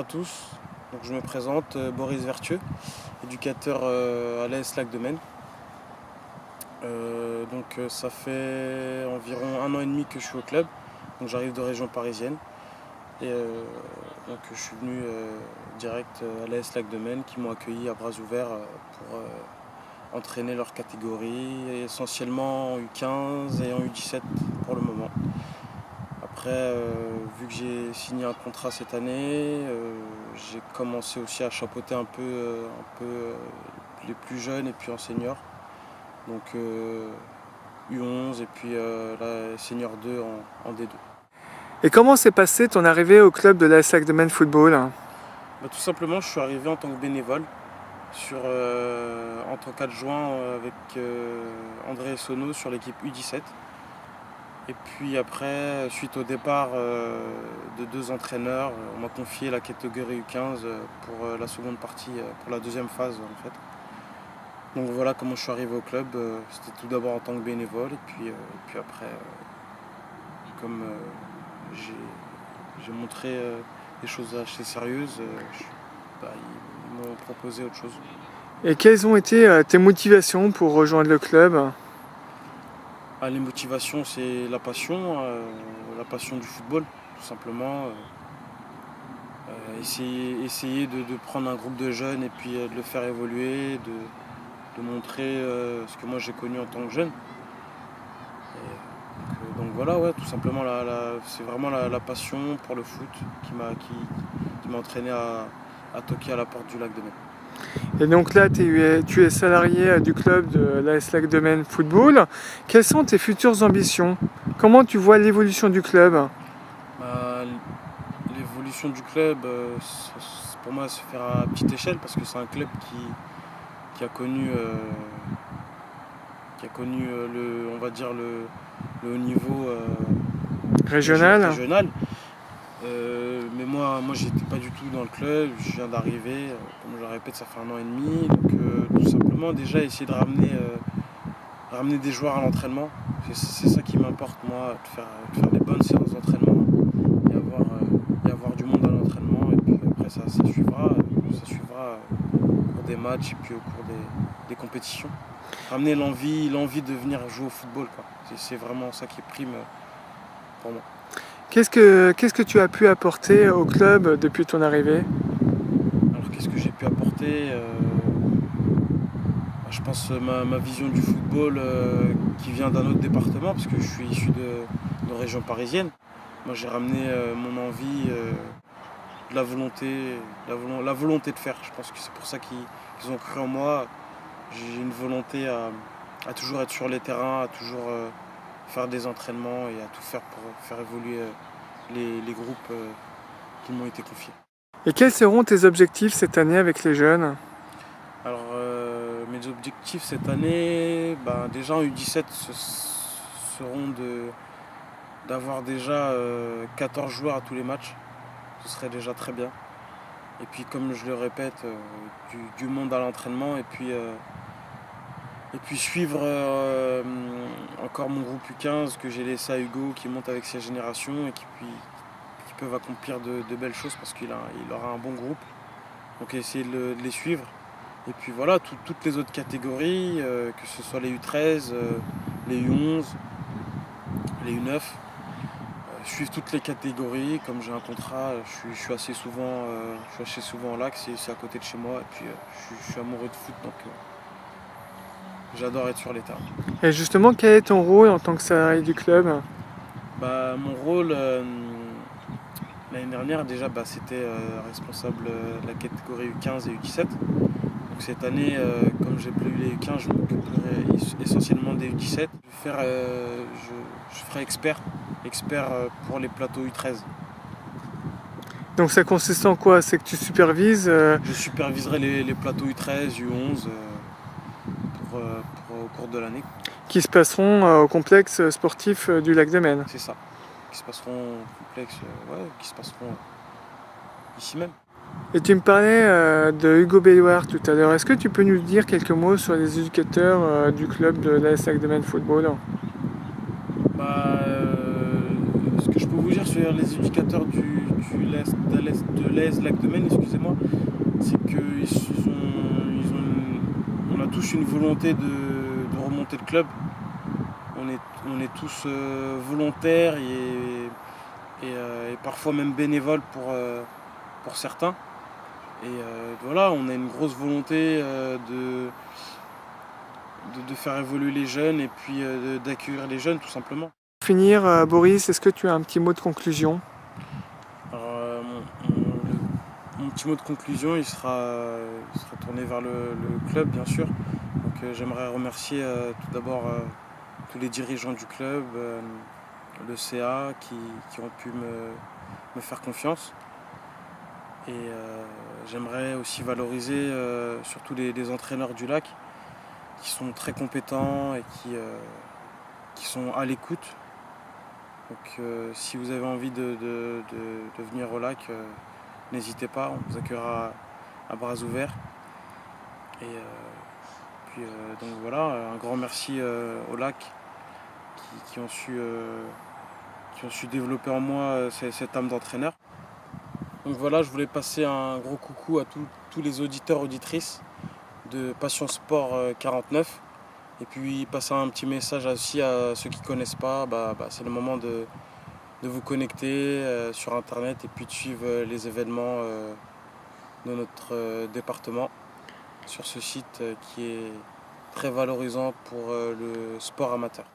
tous. Donc, je me présente, Boris Vertueux, éducateur à l'AS Lac de Maine. Ça fait environ 1 an et demi que je suis au club. Donc j'arrive de région parisienne. Je suis venu direct à l'AS Lac de Maine qui m'ont accueilli à bras ouverts pour entraîner leur catégorie, essentiellement en U15 et en U17 pour le moment. Après, vu que j'ai signé un contrat cette année, j'ai commencé aussi à chapeauter un peu les plus jeunes et puis en senior. Donc U11 et puis la senior 2 en D2. Et comment s'est passée ton arrivée au club de l'AS Lac de Maine Football? Tout simplement, je suis arrivé en tant que bénévole en tant qu'adjoint avec André Essonneau sur l'équipe U17. Et puis après, suite au départ de 2 entraîneurs, on m'a confié la catégorie U15 pour la seconde partie, pour la deuxième phase en fait. Donc voilà comment je suis arrivé au club. C'était tout d'abord en tant que bénévole et puis après, comme j'ai montré des choses assez sérieuses, ils m'ont proposé autre chose. Et quelles ont été tes motivations pour rejoindre le club? Les motivations, c'est la passion du football, tout simplement. Essayer de prendre un groupe de jeunes et puis de le faire évoluer, de montrer ce que moi j'ai connu en tant que jeune. Donc voilà, ouais, tout simplement, c'est vraiment la passion pour le foot qui m'a entraîné à toquer à la porte du Lac de Maine. Et donc là, tu es salarié du club de l'AS Lac de Maine Football. Quelles sont tes futures ambitions? Comment tu vois l'évolution du club? L'évolution du club, pour moi, se faire à petite échelle parce que c'est un club qui a connu, on va dire le haut niveau Régional? Mais moi j'étais pas du tout dans le club, je viens d'arriver, comme je le répète, ça fait 1 an et demi. Donc tout simplement déjà essayer de ramener des joueurs à l'entraînement. C'est ça qui m'importe moi, de faire des bonnes séances d'entraînement et avoir du monde à l'entraînement. Et puis après ça suivra au cours des matchs et puis au cours des compétitions. Ramener l'envie de venir jouer au football, quoi. C'est vraiment ça qui prime pour moi. Qu'est-ce que tu as pu apporter au club depuis ton arrivée? Alors qu'est-ce que j'ai pu apporter? Je pense ma vision du football qui vient d'un autre département parce que je suis issu de région parisienne. Moi j'ai ramené mon envie, de la volonté de faire. Je pense que c'est pour ça qu'ils ont cru en moi. J'ai une volonté à toujours être sur les terrains, à toujours faire des entraînements et à tout faire pour faire évoluer les groupes qui m'ont été confiés. Et quels seront tes objectifs cette année avec les jeunes? Alors mes objectifs cette année, déjà en U17 seront d'avoir déjà 14 joueurs à tous les matchs. Ce serait déjà très bien. Et puis comme je le répète, du monde à l'entraînement et puis suivre encore mon groupe U15 que j'ai laissé à Hugo qui monte avec ses générations et qui peuvent accomplir de belles choses parce qu'il aura un bon groupe. Donc essayer de les suivre. Et puis voilà, toutes les autres catégories, que ce soit les U13, les U11, les U9, suivre toutes les catégories. Comme j'ai un contrat, je suis assez souvent au lac, c'est à côté de chez moi. Et puis je suis amoureux de foot, donc j'adore être sur les terrains. Et justement, quel est ton rôle en tant que salarié du club? Mon rôle, l'année dernière déjà, c'était responsable de la catégorie U15 et U17. Donc cette année, comme j'ai plus eu les U15, je m'occuperai essentiellement des U17. Je ferai expert pour les plateaux U13. Donc ça consiste en quoi? C'est que tu supervises Je superviserai les plateaux U13, U11 au cours de l'année. qui se passeront au complexe sportif du Lac de Maine. C'est ça, qui se passeront au complexe, qui se passeront ici même. Et tu me parlais de Hugo Belloir tout à l'heure. Est-ce que tu peux nous dire quelques mots sur les éducateurs du club de l'AS Lac de Maine Football? Ce que je peux vous dire sur les éducateurs du de l'AS Lac de Maine, excusez-moi, c'est on a tous une volonté de remonter le club. On est tous volontaires et parfois même bénévoles pour certains. Et voilà, on a une grosse volonté de faire évoluer les jeunes et puis d'accueillir les jeunes tout simplement. Pour finir, Boris, est-ce que tu as un petit mot de conclusion? Alors, mon petit mot de conclusion, il sera tourné vers le club, bien sûr. Donc, j'aimerais remercier tout d'abord tous les dirigeants du club, le CA qui ont pu me faire confiance. Et j'aimerais aussi valoriser surtout les entraîneurs du Lac qui sont très compétents et qui sont à l'écoute. Donc si vous avez envie de venir au Lac, n'hésitez pas, on vous accueillera à bras ouverts. Et puis donc voilà, un grand merci au Lac qui ont su développer en moi cette âme d'entraîneur. Donc voilà, je voulais passer un gros coucou à tous les auditeurs, auditrices de Passion Sport 49. Et puis passer un petit message aussi à ceux qui ne connaissent pas, c'est le moment de vous connecter sur internet et puis de suivre les événements de notre département sur ce site qui est très valorisant pour le sport amateur.